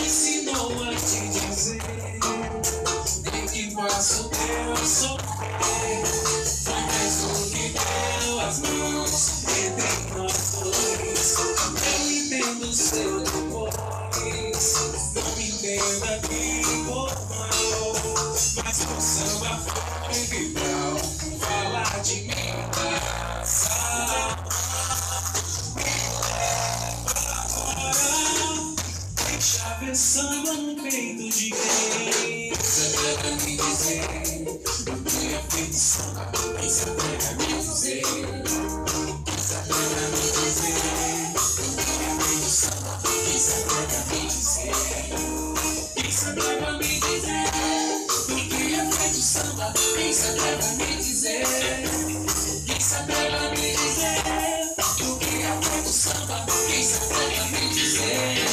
Ensinou a te dizer nem que faço teu sofrer. Foi mais um que deu as mãos entre nós dois. Eu entendo seu depois, não me entenda que for mal, mas o samba foi vital. Falar de mim deixa ver samba no peito de quem sabe pra me dizer o que é feito samba. Quem sabe pra me dizer, quem sabe pra me dizer o que é feito samba. Quem sabe pra me dizer, quem sabe pra me dizer o que é feito samba. Quem sabe pra me dizer, quem sabe pra me dizer o que é feito samba. Quem sabe pra me dizer.